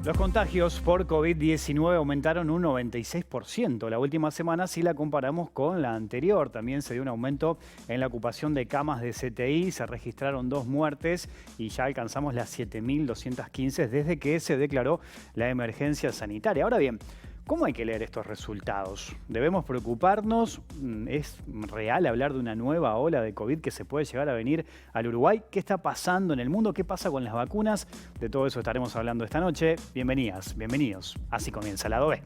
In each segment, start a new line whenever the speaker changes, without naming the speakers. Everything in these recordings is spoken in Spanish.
Los contagios por COVID-19 aumentaron un 96% la última semana si la comparamos con la anterior. También se dio un aumento en la ocupación de camas de CTI, se registraron 2 muertes y ya alcanzamos las 7.215 desde que se declaró la emergencia sanitaria. Ahora bien, ¿cómo hay que leer estos resultados? ¿Debemos preocuparnos? ¿Es real hablar de una nueva ola de COVID que se puede llegar a venir al Uruguay? ¿Qué está pasando en el mundo? ¿Qué pasa con las vacunas? De todo eso estaremos hablando esta noche. Bienvenidas, bienvenidos. Así comienza Lado B.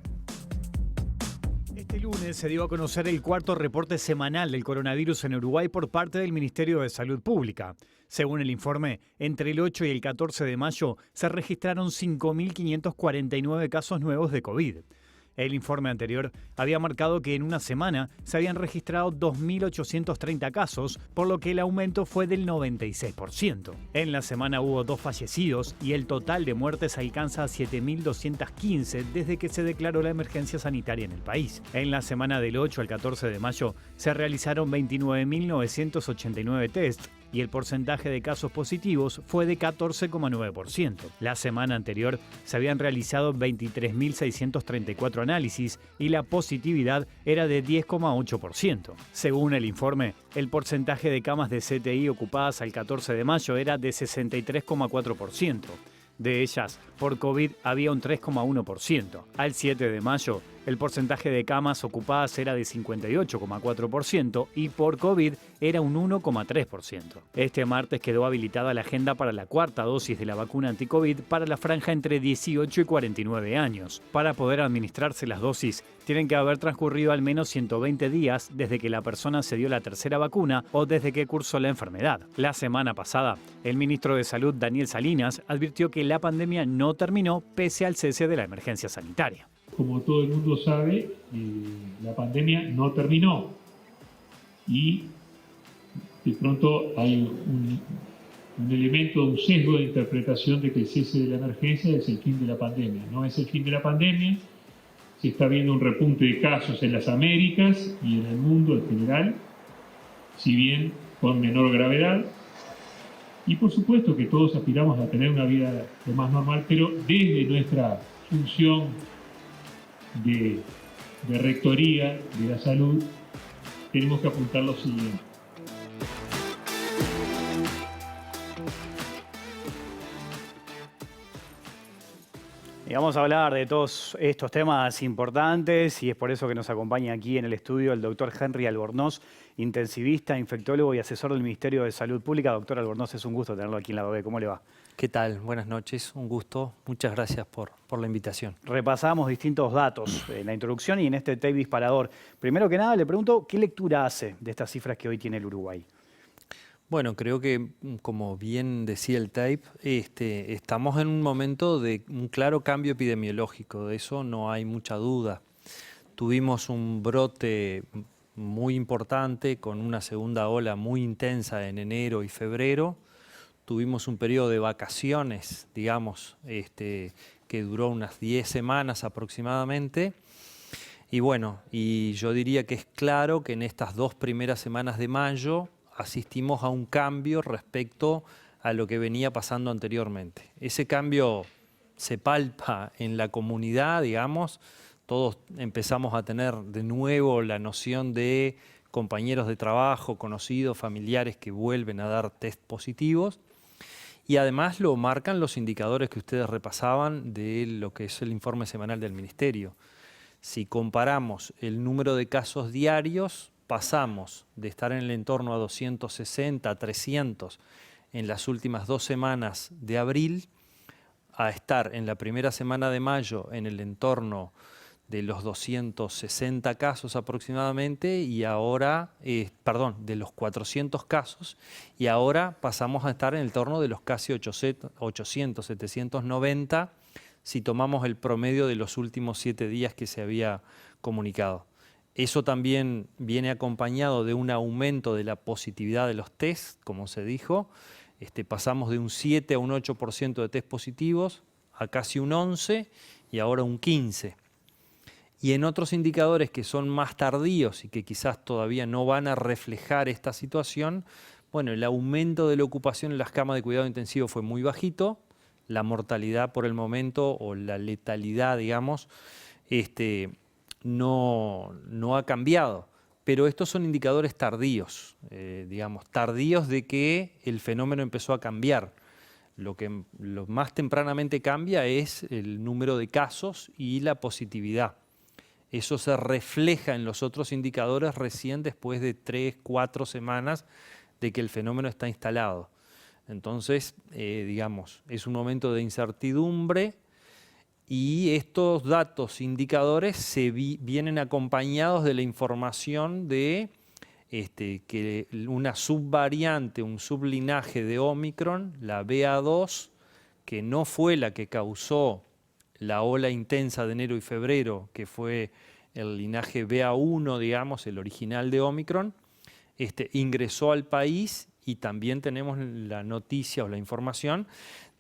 Este lunes se dio a conocer el cuarto reporte semanal del coronavirus en Uruguay por parte del Ministerio de Salud Pública. Según el informe, entre el 8 y el 14 de mayo se registraron 5.549 casos nuevos de COVID. El informe anterior había marcado que en una semana se habían registrado 2.830 casos, por lo que el aumento fue del 96%. En la semana hubo 2 fallecidos y el total de muertes alcanza a 7.215 desde que se declaró la emergencia sanitaria en el país. En la semana del 8 al 14 de mayo se realizaron 29.989 tests y el porcentaje de casos positivos fue de 14,9%. La semana anterior se habían realizado 23.634 análisis y la positividad era de 10,8%. Según el informe, el porcentaje de camas de CTI ocupadas al 14 de mayo era de 63,4%. De ellas, por COVID había un 3,1%. Al 7 de mayo, el porcentaje de camas ocupadas era de 58,4% y por COVID era un 1,3%. Este martes quedó habilitada la agenda para la cuarta dosis de la vacuna anti-COVID para la franja entre 18 y 49 años. Para poder administrarse las dosis, tienen que haber transcurrido al menos 120 días desde que la persona se dio la tercera vacuna o desde que cursó la enfermedad. La semana pasada, el ministro de Salud, Daniel Salinas, advirtió que la pandemia no terminó pese al cese de la emergencia sanitaria.
Como todo el mundo sabe, la pandemia no terminó y de pronto hay un elemento, un sesgo de interpretación de que el cese de la emergencia es el fin de la pandemia. No es el fin de la pandemia, se está viendo un repunte de casos en las Américas y en el mundo en general, si bien con menor gravedad. Y por supuesto que todos aspiramos a tener una vida lo más normal, pero desde nuestra función de rectoría de la salud, tenemos que apuntar lo siguiente.
Y vamos a hablar de todos estos temas importantes y es por eso que nos acompaña aquí en el estudio el doctor Henry Albornoz, intensivista, infectólogo y asesor del Ministerio de Salud Pública. Doctor Albornoz, es un gusto tenerlo aquí en Lado B. ¿Cómo le va?
¿Qué tal? Buenas noches, un gusto. Muchas gracias por la invitación.
Repasamos distintos datos en la introducción y en este tape disparador. Primero que nada, le pregunto, ¿qué lectura hace de estas cifras que hoy tiene el Uruguay?
Bueno, creo que, como bien decía el tape, estamos en un momento de un claro cambio epidemiológico, de eso no hay mucha duda. Tuvimos un brote muy importante con una segunda ola muy intensa en enero y febrero. Tuvimos un periodo de vacaciones, digamos, que duró unas 10 semanas aproximadamente. Y bueno, y yo diría que es claro que en estas 2 primeras semanas de mayo asistimos a un cambio respecto a lo que venía pasando anteriormente. Ese cambio se palpa en la comunidad, digamos. Todos empezamos a tener de nuevo la noción de compañeros de trabajo, conocidos, familiares que vuelven a dar test positivos. Y además lo marcan los indicadores que ustedes repasaban de lo que es el informe semanal del Ministerio. Si comparamos el número de casos diarios, pasamos de estar en el entorno a 260, a 300 en las últimas 2 semanas de abril, a estar en la primera semana de mayo en el entorno de los 260 casos aproximadamente y ahora, de los 400 casos, y ahora pasamos a estar en el torno de los casi 800, 790, si tomamos el promedio de los últimos 7 días que se había comunicado. Eso también viene acompañado de un aumento de la positividad de los test, como se dijo. Pasamos de un 7 a un 8% de test positivos a casi un 11% y ahora un 15%. Y en otros indicadores que son más tardíos y que quizás todavía no van a reflejar esta situación, bueno, el aumento de la ocupación en las camas de cuidado intensivo fue muy bajito, la mortalidad por el momento o la letalidad, digamos, no ha cambiado. Pero estos son indicadores tardíos, digamos, tardíos de que el fenómeno empezó a cambiar. Lo más tempranamente cambia es el número de casos y la positividad. Eso se refleja en los otros indicadores recién después de 3, 4 semanas de que el fenómeno está instalado. Entonces, digamos, es un momento de incertidumbre y estos datos indicadores vienen acompañados de la información de que una subvariante, un sublinaje de Omicron, la BA2, que no fue la que causó la ola intensa de enero y febrero, que fue el linaje BA1, digamos, el original de Omicron, ingresó al país y también tenemos la noticia o la información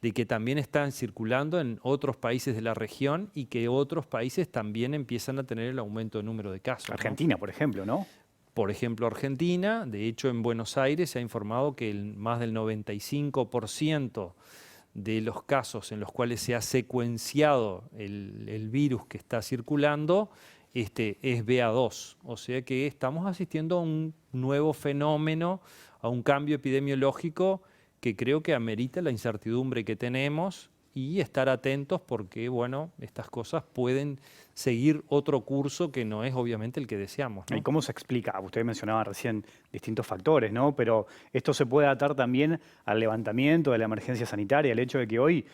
de que también están circulando en otros países de la región y que otros países también empiezan a tener el aumento de número de casos.
Argentina, ¿no? Por ejemplo, ¿no?
Por ejemplo, Argentina, de hecho en Buenos Aires se ha informado que más del 95% de los casos en los cuales se ha secuenciado el virus que está circulando es BA2. O sea que estamos asistiendo a un nuevo fenómeno, a un cambio epidemiológico que creo que amerita la incertidumbre que tenemos y estar atentos porque, bueno, estas cosas pueden seguir otro curso que no es obviamente el que deseamos, ¿no?
¿Y cómo se explica? Usted mencionaba recién distintos factores, ¿no? Pero esto se puede atar también al levantamiento de la emergencia sanitaria, el hecho de que hoy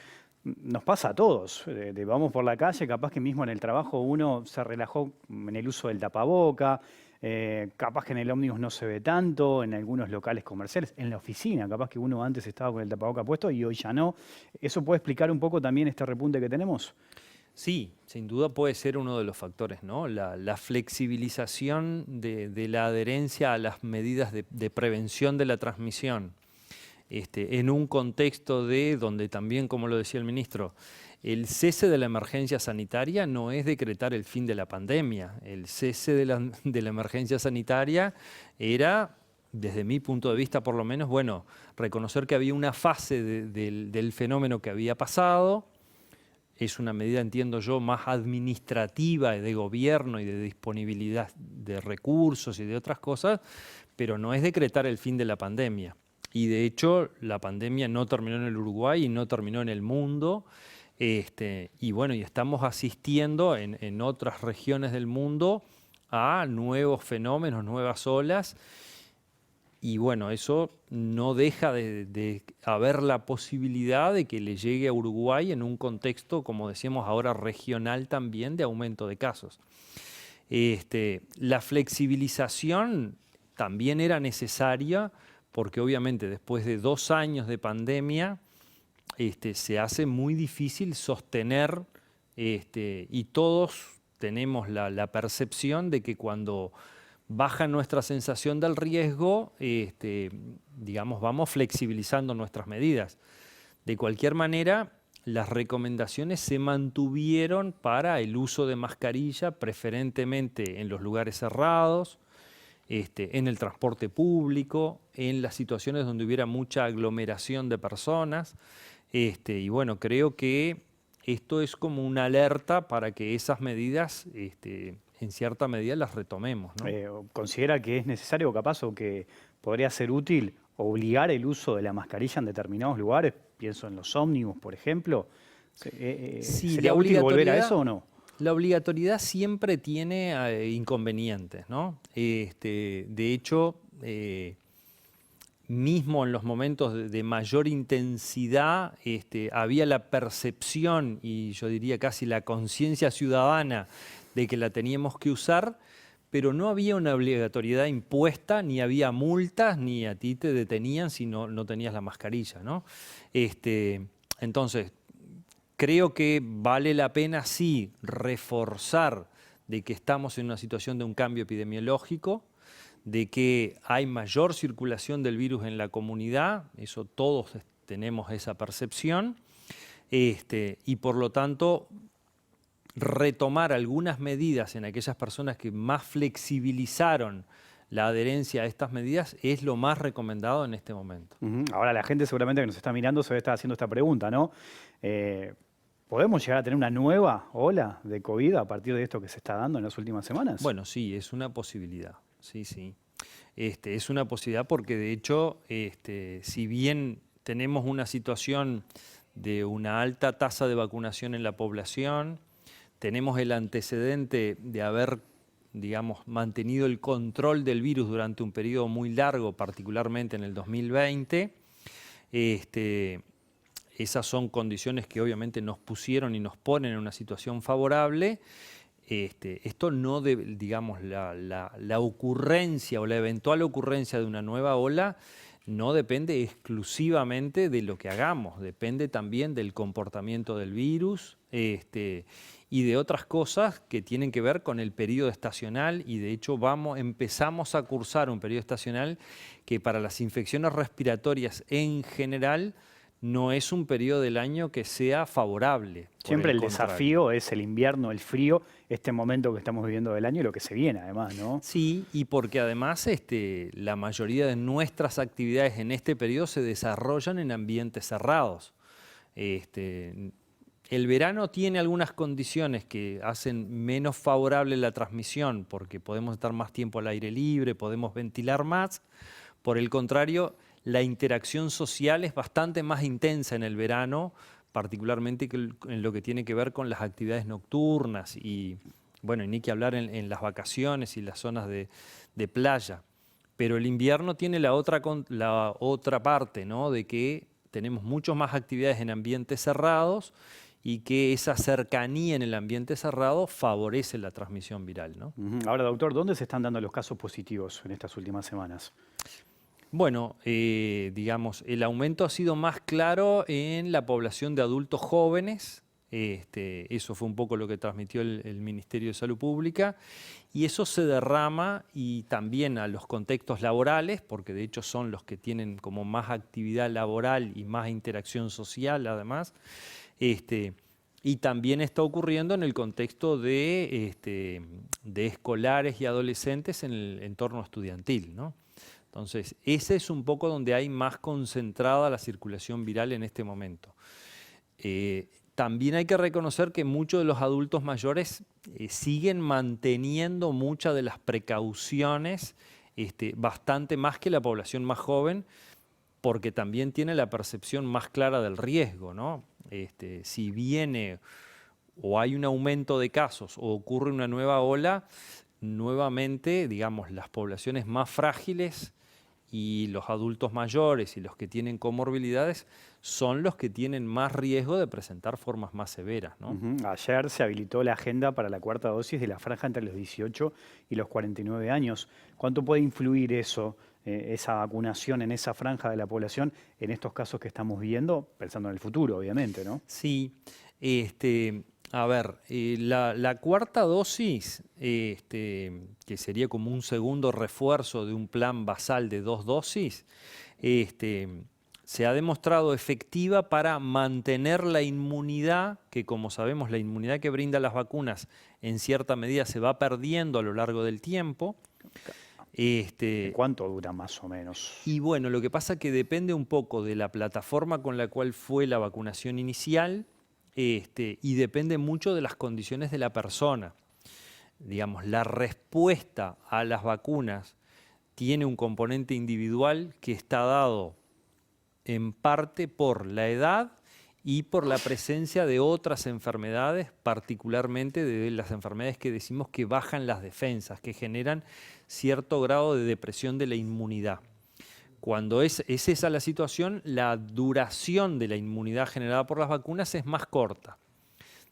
nos pasa a todos. Vamos por la calle, capaz que mismo en el trabajo uno se relajó en el uso del tapaboca, capaz que en el ómnibus no se ve tanto, en algunos locales comerciales, en la oficina, capaz que uno antes estaba con el tapaboca puesto y hoy ya no. ¿Eso puede explicar un poco también este repunte que tenemos?
Sí, sin duda puede ser uno de los factores, ¿no? La flexibilización de la adherencia a las medidas de prevención de la transmisión, en un contexto donde también, como lo decía el ministro, el cese de la emergencia sanitaria no es decretar el fin de la pandemia. El cese de la emergencia sanitaria era, desde mi punto de vista por lo menos, bueno, reconocer que había una fase del fenómeno que había pasado. Es una medida, entiendo yo, más administrativa de gobierno y de disponibilidad de recursos y de otras cosas, pero no es decretar el fin de la pandemia. Y de hecho, la pandemia no terminó en el Uruguay y no terminó en el mundo. Y bueno, y estamos asistiendo en otras regiones del mundo a nuevos fenómenos, nuevas olas. Y bueno, eso no deja de haber la posibilidad de que le llegue a Uruguay en un contexto, como decíamos ahora, regional también de aumento de casos. La flexibilización también era necesaria porque obviamente después de 2 años de pandemia se hace muy difícil sostener y todos tenemos la percepción de que cuando baja nuestra sensación del riesgo, digamos, vamos flexibilizando nuestras medidas. De cualquier manera, las recomendaciones se mantuvieron para el uso de mascarilla, preferentemente en los lugares cerrados, en el transporte público, en las situaciones donde hubiera mucha aglomeración de personas. Y bueno, creo que esto es como una alerta para que esas medidas en cierta medida las retomemos, ¿no?
¿Considera que es necesario, capaz, o que podría ser útil obligar el uso de la mascarilla en determinados lugares? Pienso en los ómnibus, por ejemplo.
Sí,
¿Sería útil volver a eso o no?
La obligatoriedad siempre tiene inconvenientes, ¿no? De hecho, mismo en los momentos de mayor intensidad, había la percepción y yo diría casi la conciencia ciudadana de que la teníamos que usar, pero no había una obligatoriedad impuesta, ni había multas, ni a ti te detenían si no tenías la mascarilla, ¿no? Entonces, creo que vale la pena, sí, reforzar de que estamos en una situación de un cambio epidemiológico, de que hay mayor circulación del virus en la comunidad, eso todos tenemos esa percepción, y por lo tanto retomar algunas medidas en aquellas personas que más flexibilizaron la adherencia a estas medidas es lo más recomendado en este momento.
Ahora la gente seguramente que nos está mirando se está haciendo esta pregunta, ¿no? ¿Podemos llegar a tener una nueva ola de COVID a partir de esto que se está dando en las últimas semanas?
Bueno, sí, es una posibilidad, sí, sí. Es una posibilidad porque de hecho, si bien tenemos una situación de una alta tasa de vacunación en la población, tenemos el antecedente de haber, digamos, mantenido el control del virus durante un periodo muy largo, particularmente en el 2020. Esas son condiciones que obviamente nos pusieron y nos ponen en una situación favorable. Esto no debe, digamos, la ocurrencia o la eventual ocurrencia de una nueva ola no depende exclusivamente de lo que hagamos, depende también del comportamiento del virus y de otras cosas que tienen que ver con el periodo estacional, y de hecho empezamos a cursar un periodo estacional que para las infecciones respiratorias en general no es un periodo del año que sea favorable.
Siempre el desafío es el invierno, el frío, este momento que estamos viviendo del año y lo que se viene además, ¿no?
Sí, y porque además la mayoría de nuestras actividades en este periodo se desarrollan en ambientes cerrados. El verano tiene algunas condiciones que hacen menos favorable la transmisión porque podemos estar más tiempo al aire libre, podemos ventilar más. Por el contrario, la interacción social es bastante más intensa en el verano, particularmente en lo que tiene que ver con las actividades nocturnas y, bueno, y ni que hablar en las vacaciones y las zonas de playa. Pero el invierno tiene la otra parte, ¿no? De que tenemos muchas más actividades en ambientes cerrados y que esa cercanía en el ambiente cerrado favorece la transmisión viral, ¿no?
Ahora, doctor, ¿dónde se están dando los casos positivos en estas últimas semanas?
Bueno, digamos, el aumento ha sido más claro en la población de adultos jóvenes. Eso fue un poco lo que transmitió el Ministerio de Salud Pública, y eso se derrama y también a los contextos laborales, porque de hecho son los que tienen como más actividad laboral y más interacción social además, y también está ocurriendo en el contexto de escolares y adolescentes en el entorno estudiantil, ¿no? Entonces, ese es un poco donde hay más concentrada la circulación viral en este momento. También hay que reconocer que muchos de los adultos mayores siguen manteniendo muchas de las precauciones, bastante más que la población más joven, porque también tiene la percepción más clara del riesgo, ¿no? Si viene o hay un aumento de casos o ocurre una nueva ola, nuevamente, digamos, las poblaciones más frágiles y los adultos mayores y los que tienen comorbilidades son los que tienen más riesgo de presentar formas más severas, ¿no?
Ayer se habilitó la agenda para la cuarta dosis de la franja entre los 18 y los 49 años. ¿Cuánto puede influir eso, esa vacunación en esa franja de la población, en estos casos que estamos viendo, pensando en el futuro, obviamente, ¿no?
Sí, a ver, la cuarta dosis, que sería como un segundo refuerzo de un plan basal de 2 dosis, se ha demostrado efectiva para mantener la inmunidad, que como sabemos la inmunidad que brindan las vacunas en cierta medida se va perdiendo a lo largo del tiempo.
¿Cuánto dura más o menos?
Y bueno, lo que pasa es que depende un poco de la plataforma con la cual fue la vacunación inicial, y depende mucho de las condiciones de la persona. Digamos, la respuesta a las vacunas tiene un componente individual que está dado en parte por la edad y por la presencia de otras enfermedades, particularmente de las enfermedades que decimos que bajan las defensas, que generan cierto grado de depresión de la inmunidad. Cuando es esa la situación, la duración de la inmunidad generada por las vacunas es más corta.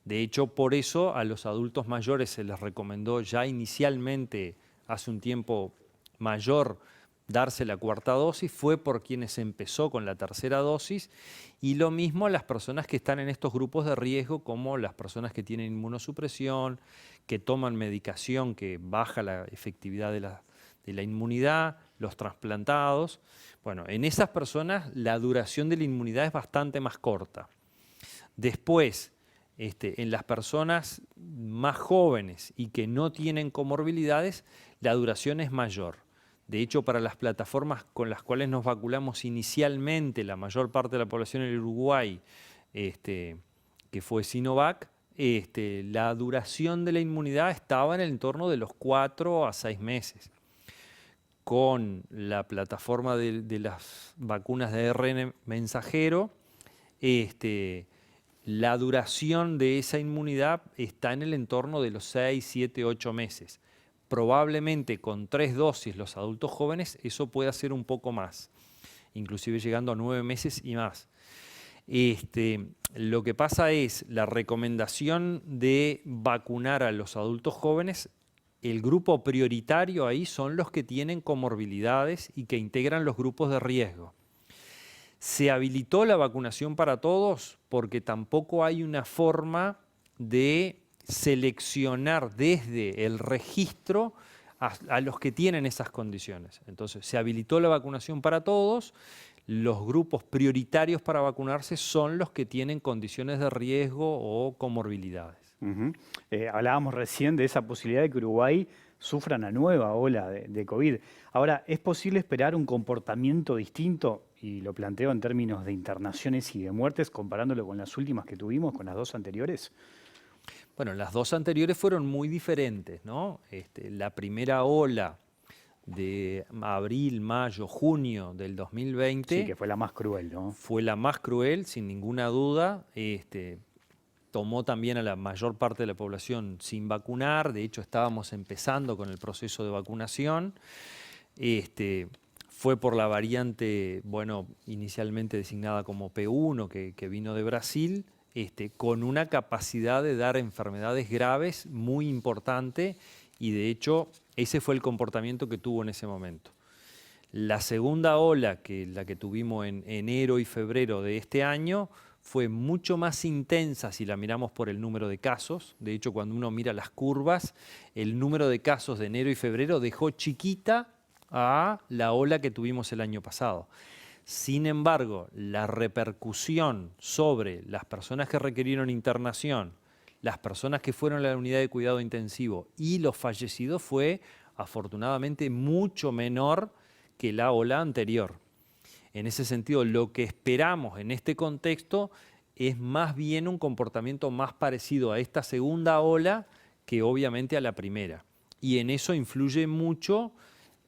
De hecho, por eso a los adultos mayores se les recomendó ya inicialmente, hace un tiempo mayor, darse la cuarta dosis, fue por quienes empezó con la tercera dosis, y lo mismo a las personas que están en estos grupos de riesgo, como las personas que tienen inmunosupresión, que toman medicación que baja la efectividad de la inmunidad, los trasplantados. Bueno, en esas personas la duración de la inmunidad es bastante más corta. Después, en las personas más jóvenes y que no tienen comorbilidades, la duración es mayor. De hecho, para las plataformas con las cuales nos vacunamos inicialmente, la mayor parte de la población en el Uruguay, que fue Sinovac, la duración de la inmunidad estaba en el entorno de los 4 a 6 meses. Con la plataforma de las vacunas de ARN mensajero, la duración de esa inmunidad está en el entorno de los 6, 7, 8 meses. Probablemente con 3 dosis los adultos jóvenes eso pueda ser un poco más, inclusive llegando a 9 meses y más. Lo que pasa es la recomendación de vacunar a los adultos jóvenes, el grupo prioritario ahí son los que tienen comorbilidades y que integran los grupos de riesgo. Se habilitó la vacunación para todos porque tampoco hay una forma de seleccionar desde el registro a los que tienen esas condiciones. Entonces, se habilitó la vacunación para todos. Los grupos prioritarios para vacunarse son los que tienen condiciones de riesgo o comorbilidades.
Hablábamos recién de esa posibilidad de que Uruguay sufra una nueva ola de COVID. Ahora, ¿es posible esperar un comportamiento distinto? Y lo planteo en términos de internaciones y de muertes, comparándolo con las últimas que tuvimos, con las 2 anteriores.
Bueno, las 2 anteriores fueron muy diferentes, ¿no? La primera ola de abril, mayo, junio del 2020.
Sí, que fue la más cruel, ¿no?
Fue la más cruel, sin ninguna duda. Tomó también a la mayor parte de la población sin vacunar. De hecho, estábamos empezando con el proceso de vacunación. Fue por la variante, bueno, inicialmente designada como P1, que vino de Brasil, con una capacidad de dar enfermedades graves muy importante, y de hecho ese fue el comportamiento que tuvo en ese momento. La segunda ola, la que tuvimos en enero y febrero de este año, fue mucho más intensa si la miramos por el número de casos. De hecho, cuando uno mira las curvas, el número de casos de enero y febrero dejó chiquita a la ola que tuvimos el año pasado. Sin embargo, la repercusión sobre las personas que requirieron internación, las personas que fueron a la unidad de cuidado intensivo y los fallecidos fue afortunadamente mucho menor que la ola anterior. En ese sentido, lo que esperamos en este contexto es más bien un comportamiento más parecido a esta segunda ola que obviamente a la primera. Y en eso influye mucho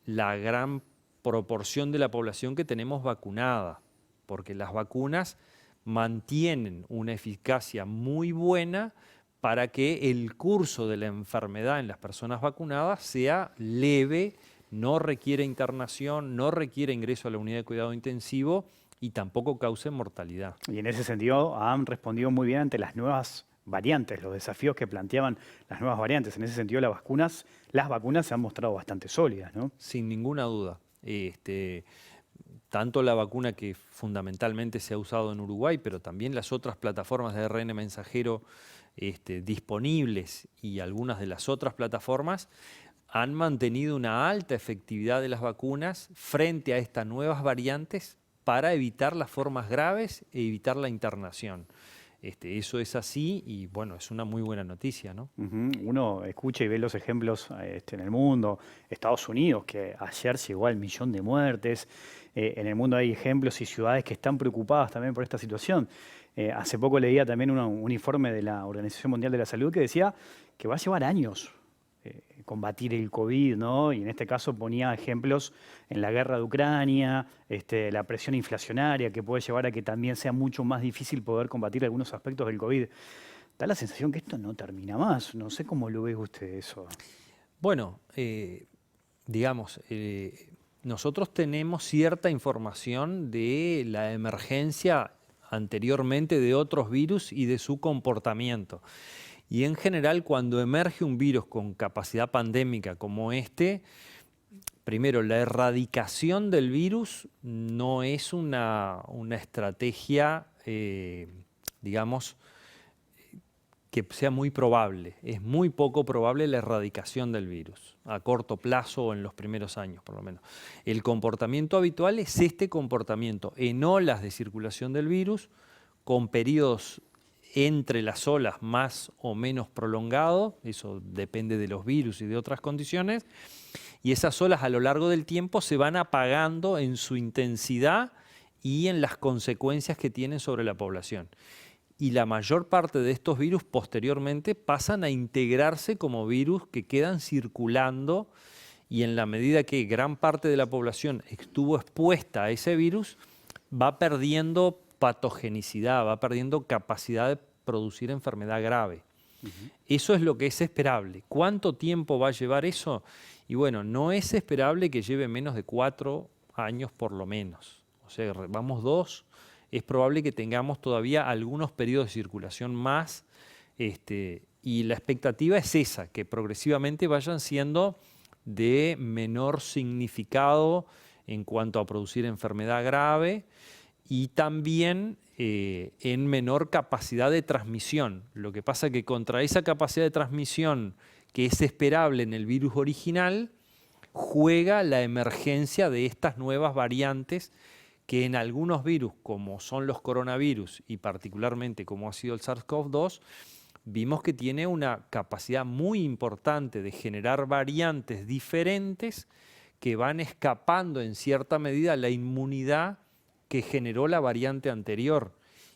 la gran proporción de la población que tenemos vacunada, porque las vacunas mantienen una eficacia muy buena para que el curso de la enfermedad en las personas vacunadas sea leve, no requiere internación, no requiere ingreso a la unidad de cuidado intensivo y tampoco cause mortalidad.
Y en ese sentido han respondido muy bien ante las nuevas variantes, los desafíos que planteaban las nuevas variantes. En ese sentido las vacunas se han mostrado bastante sólidas, ¿no?
Sin ninguna duda. Tanto la vacuna que fundamentalmente se ha usado en Uruguay, pero también las otras plataformas de ARN mensajero disponibles y algunas de las otras plataformas han mantenido una alta efectividad de las vacunas frente a estas nuevas variantes para evitar las formas graves e evitar la internación. Eso es así y bueno, es una muy buena noticia, ¿no?
Uno escucha y ve los ejemplos en el mundo, Estados Unidos, que ayer llegó al 1.000.000 de muertes. En el mundo hay ejemplos y ciudades que están preocupadas también por esta situación. Hace poco leía también un informe de la Organización Mundial de la Salud que decía que va a llevar años combatir el COVID, ¿no? Y en este caso ponía ejemplos en la guerra de Ucrania, la presión inflacionaria que puede llevar a que también sea mucho más difícil poder combatir algunos aspectos del COVID. Da la sensación que esto no termina más. No sé cómo lo ve usted eso.
Bueno, digamos, nosotros tenemos cierta información de la emergencia anteriormente de otros virus y de su comportamiento. Y en general, cuando emerge un virus con capacidad pandémica como primero, la erradicación del virus no es una estrategia, digamos, que sea muy probable. Es muy poco probable la erradicación del virus, a corto plazo o en los primeros años, por lo menos. El comportamiento habitual es este comportamiento en olas de circulación del virus, con periodos entre las olas más o menos prolongado, eso depende de los virus y de otras condiciones, y esas olas a lo largo del tiempo se van apagando en su intensidad y en las consecuencias que tienen sobre la población. Y la mayor parte de estos virus posteriormente pasan a integrarse como virus que quedan circulando, y en la medida que gran parte de la población estuvo expuesta a ese virus, va perdiendo patogenicidad, va perdiendo capacidad de producir enfermedad grave. Eso es lo que es esperable. ¿Cuánto tiempo va a llevar eso? Y bueno, no es esperable que lleve menos de 4 años por lo menos. O sea, vamos 2, es probable que tengamos todavía algunos periodos de circulación más, y la expectativa es esa, que progresivamente vayan siendo de menor significado en cuanto a producir enfermedad grave, y también en menor capacidad de transmisión. Lo que pasa es que contra esa capacidad de transmisión que es esperable en el virus original, juega la emergencia de estas nuevas variantes que en algunos virus, como son los coronavirus y particularmente como ha sido el SARS-CoV-2, vimos que tiene una capacidad muy importante de generar variantes diferentes que van escapando en cierta medida a la inmunidad que generó la variante anterior.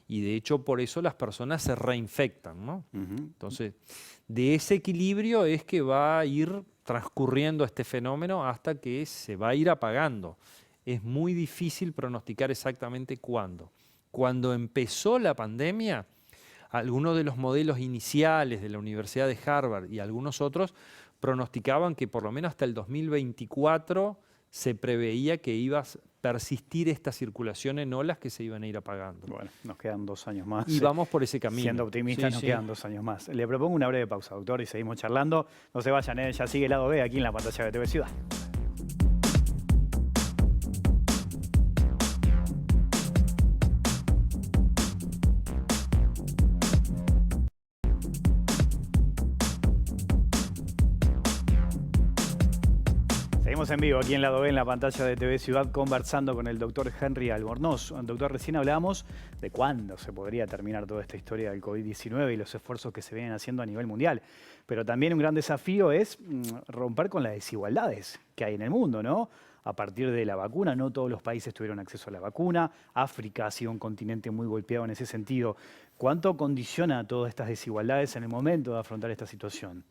Y de hecho por eso las personas se reinfectan, ¿no? Entonces, de ese equilibrio es que va a ir transcurriendo este fenómeno hasta que se va a ir apagando. Es muy difícil pronosticar exactamente cuándo. Cuando empezó la pandemia, algunos de los modelos iniciales de la Universidad de Harvard y algunos otros pronosticaban que por lo menos hasta el 2024 se preveía que iba a persistir esta circulación en olas que se iban a ir apagando.
Bueno, nos quedan 2 años más.
Y vamos por ese camino.
Siendo optimistas, nos quedan 2 años más. Le propongo una breve pausa, doctor, y seguimos charlando. No se vayan, ya sigue el lado B aquí en la pantalla de TV Ciudad. Seguimos en vivo aquí en Lado B, en la pantalla de TV Ciudad, conversando con el doctor Henry Albornoz. Doctor, recién hablábamos de cuándo se podría terminar toda esta historia del COVID-19 y los esfuerzos que se vienen haciendo a nivel mundial. Pero también un gran desafío es romper con las desigualdades que hay en el mundo, ¿no? A partir de la vacuna, no todos los países tuvieron acceso a la vacuna. África ha sido un continente muy golpeado en ese sentido. ¿Cuánto condiciona todas estas desigualdades en el momento de afrontar esta situación?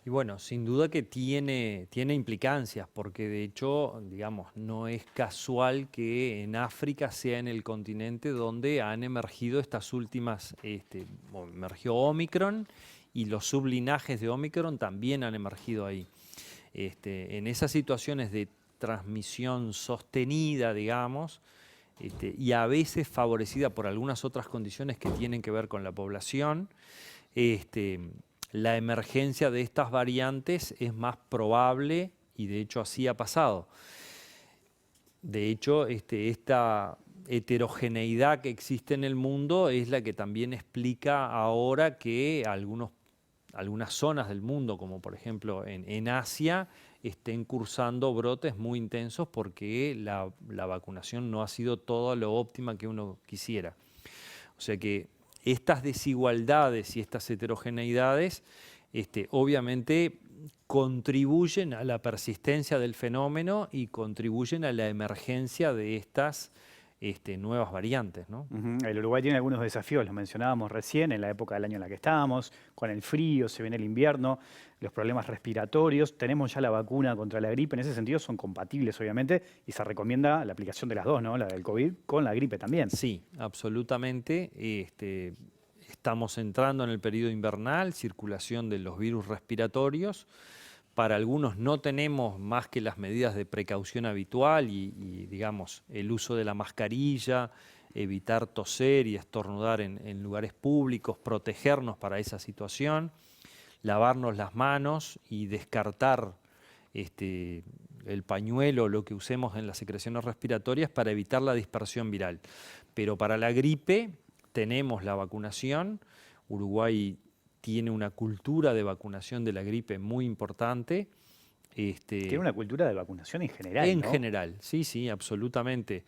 Y bueno, sin duda que tiene implicancias, porque de hecho, digamos, no es casual que en África sea en el continente donde han emergido estas últimas, emergió Omicron, y los sublinajes de Omicron también han emergido ahí. En esas situaciones de transmisión sostenida, digamos, y a veces favorecida por algunas otras condiciones que tienen que ver con la población, la emergencia de estas variantes es más probable, y de hecho así ha pasado. De hecho, esta heterogeneidad que existe en el mundo es la que también explica ahora que algunas zonas del mundo, como por ejemplo en Asia, estén cursando brotes muy intensos porque la vacunación no ha sido todo lo óptima que uno quisiera. O sea que estas desigualdades y estas heterogeneidades obviamente contribuyen a la persistencia del fenómeno y contribuyen a la emergencia de estas nuevas variantes, ¿no?
El Uruguay tiene algunos desafíos, los mencionábamos recién, en la época del año en la que estábamos, con el frío, se viene el invierno, los problemas respiratorios. Tenemos ya la vacuna contra la gripe, en ese sentido son compatibles obviamente, y se recomienda la aplicación de las dos, ¿no? La del COVID con la gripe también.
Sí, absolutamente. Estamos entrando en el periodo invernal, circulación de los virus respiratorios. Para algunos no tenemos más que las medidas de precaución habitual y digamos, el uso de la mascarilla, evitar toser y estornudar en lugares públicos, protegernos para esa situación, lavarnos las manos y descartar el pañuelo o lo que usemos en las secreciones respiratorias para evitar la dispersión viral. Pero para la gripe tenemos la vacunación. Uruguay tiene una cultura de vacunación de la gripe muy importante.
Tiene una cultura de vacunación en general,
En
¿no?
general, sí, sí, absolutamente.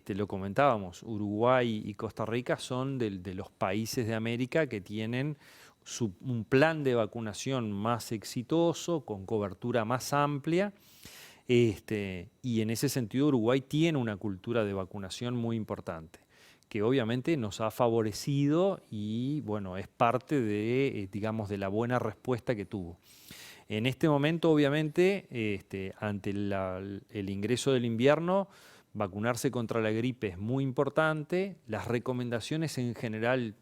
Lo comentábamos, Uruguay y Costa Rica son de los países de América que tienen un plan de vacunación más exitoso, con cobertura más amplia. Y en ese sentido Uruguay tiene una cultura de vacunación muy importante, que obviamente nos ha favorecido y bueno, es parte de, digamos, de la buena respuesta que tuvo. En este momento, obviamente, ante el ingreso del invierno, vacunarse contra la gripe es muy importante. Las recomendaciones en general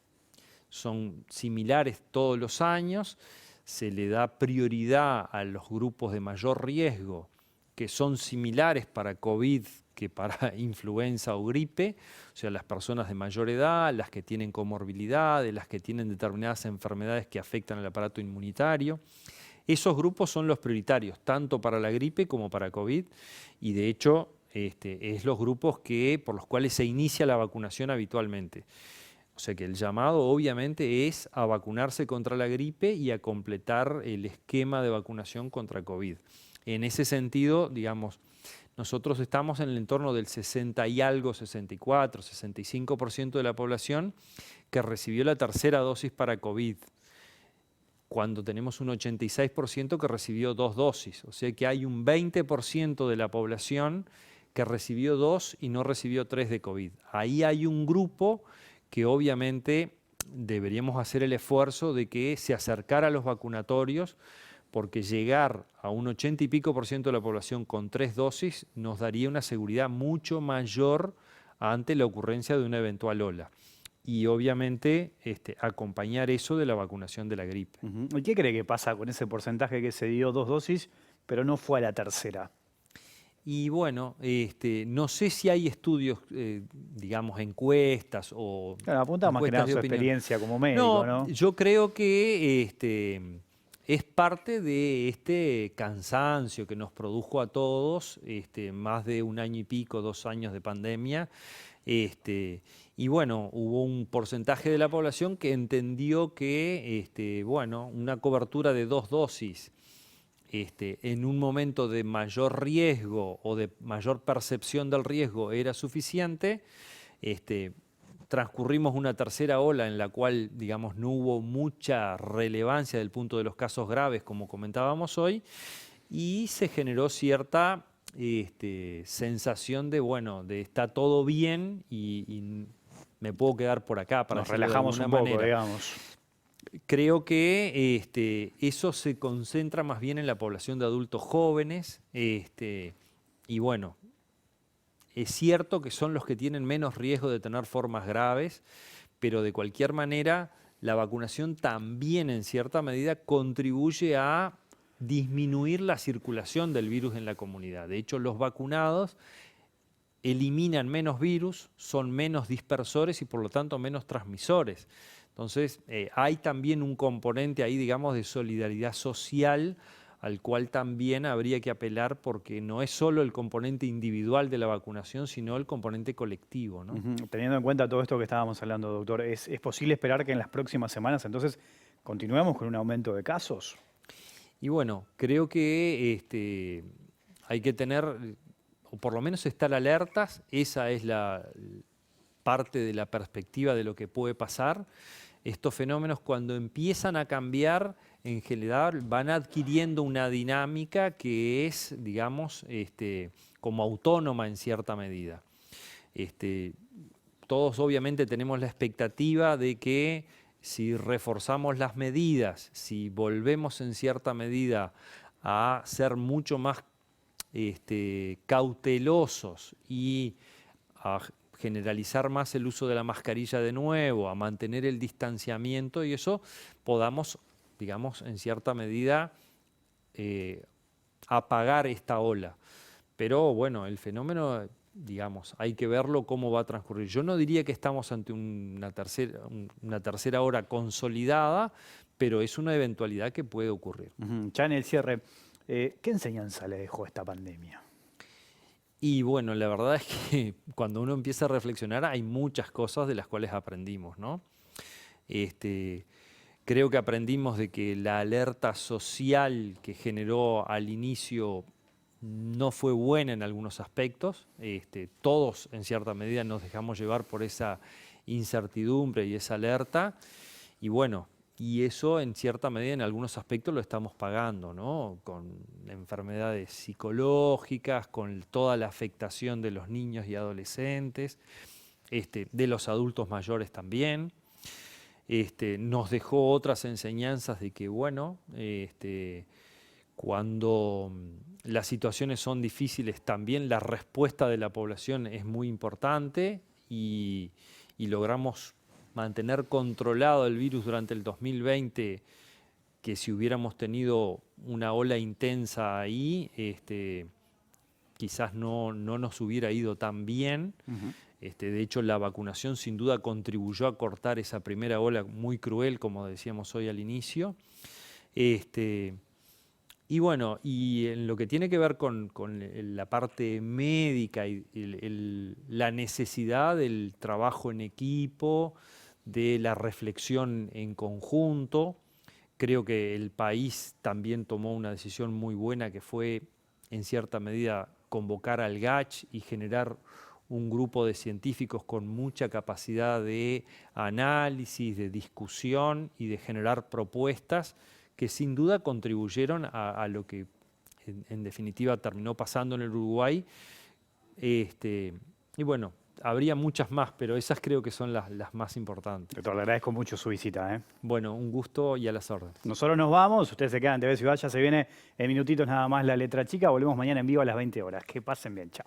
son similares todos los años. Se le da prioridad a los grupos de mayor riesgo, que son similares para COVID que para influenza o gripe, o sea, las personas de mayor edad, las que tienen comorbilidades, las que tienen determinadas enfermedades que afectan al aparato inmunitario. Esos grupos son los prioritarios, tanto para la gripe como para COVID, y de hecho es los grupos por los cuales se inicia la vacunación habitualmente. O sea que el llamado obviamente es a vacunarse contra la gripe y a completar el esquema de vacunación contra COVID. En ese sentido, digamos, nosotros estamos en el entorno del 60 y algo, 64, 65% de la población que recibió la tercera dosis para COVID, cuando tenemos un 86% que recibió 2 dosis. O sea que hay un 20% de la población que recibió 2 y no recibió 3 de COVID. Ahí hay un grupo que obviamente deberíamos hacer el esfuerzo de que se acercara a los vacunatorios, porque llegar a un 80 y pico por ciento de la población con 3 dosis nos daría una seguridad mucho mayor ante la ocurrencia de una eventual ola. Y obviamente acompañar eso de la vacunación de la gripe.
¿Y qué cree que pasa con ese porcentaje que se dio 2 dosis, pero no fue a la tercera?
Y bueno, no sé si hay estudios, digamos, encuestas o
Claro, apunta más que nada
encuestas
a
de
su
opinión.
experiencia como médico,
No,
¿no?
yo creo que es parte de este cansancio que nos produjo a todos, más de 1 año y pico, 2 años de pandemia. Y bueno, hubo un porcentaje de la población que entendió que bueno, una cobertura de 2 dosis en un momento de mayor riesgo o de mayor percepción del riesgo era suficiente. Transcurrimos una tercera ola en la cual, digamos, no hubo mucha relevancia del punto de los casos graves, como comentábamos hoy, y se generó cierta sensación de, bueno, de está todo bien y me puedo quedar por acá, para
Nos
decirlo de
relajamos
alguna
un poco,
manera.
digamos.
Creo que eso se concentra más bien en la población de adultos jóvenes, y bueno, es cierto que son los que tienen menos riesgo de tener formas graves, pero de cualquier manera la vacunación también en cierta medida contribuye a disminuir la circulación del virus en la comunidad. De hecho, los vacunados eliminan menos virus, son menos dispersores y por lo tanto menos transmisores. Entonces, hay también un componente ahí, digamos, de solidaridad social al cual también habría que apelar, porque no es solo el componente individual de la vacunación, sino el componente colectivo, ¿no?
Teniendo en cuenta todo esto que estábamos hablando, doctor, ¿es posible esperar que en las próximas semanas entonces continuemos con un aumento de casos?
Y bueno, creo que hay que tener, o por lo menos estar alertas, esa es la parte de la perspectiva de lo que puede pasar. Estos fenómenos, cuando empiezan a cambiar, en general van adquiriendo una dinámica que es, digamos, como autónoma en cierta medida. Todos obviamente tenemos la expectativa de que si reforzamos las medidas, si volvemos en cierta medida a ser mucho más cautelosos y a generalizar más el uso de la mascarilla de nuevo, a mantener el distanciamiento y eso, podamos, digamos, en cierta medida apagar esta ola. Pero bueno, el fenómeno, digamos, hay que verlo cómo va a transcurrir. Yo no diría que estamos ante una tercera ola consolidada, pero es una eventualidad que puede ocurrir.
Ya en el cierre, ¿qué enseñanza le dejó esta pandemia?
Y bueno, la verdad es que cuando uno empieza a reflexionar hay muchas cosas de las cuales aprendimos, ¿no? Creo que aprendimos de que la alerta social que generó al inicio no fue buena en algunos aspectos. Todos, en cierta medida, nos dejamos llevar por esa incertidumbre y esa alerta. Y bueno, y eso en cierta medida en algunos aspectos lo estamos pagando, ¿no? Con enfermedades psicológicas, con toda la afectación de los niños y adolescentes, de los adultos mayores también. Nos dejó otras enseñanzas de que, bueno, cuando las situaciones son difíciles también la respuesta de la población es muy importante y logramos mantener controlado el virus durante el 2020, que si hubiéramos tenido una ola intensa ahí, quizás no nos hubiera ido tan bien. De hecho, la vacunación sin duda contribuyó a cortar esa primera ola muy cruel, como decíamos hoy al inicio. Y bueno, y en lo que tiene que ver con la parte médica y la necesidad del trabajo en equipo, de la reflexión en conjunto, creo que el país también tomó una decisión muy buena, que fue, en cierta medida, convocar al GACH y generar un grupo de científicos con mucha capacidad de análisis, de discusión y de generar propuestas que sin duda contribuyeron a lo que en definitiva terminó pasando en el Uruguay. Y bueno, habría muchas más, pero esas creo que son las más importantes.
Doctor, le agradezco mucho su visita.
Bueno, un gusto y a las órdenes.
Nosotros nos vamos, ustedes se quedan en TV Ciudad, ya se viene en minutitos nada más la letra chica, volvemos mañana en vivo a las 20 horas. Que pasen bien, chao.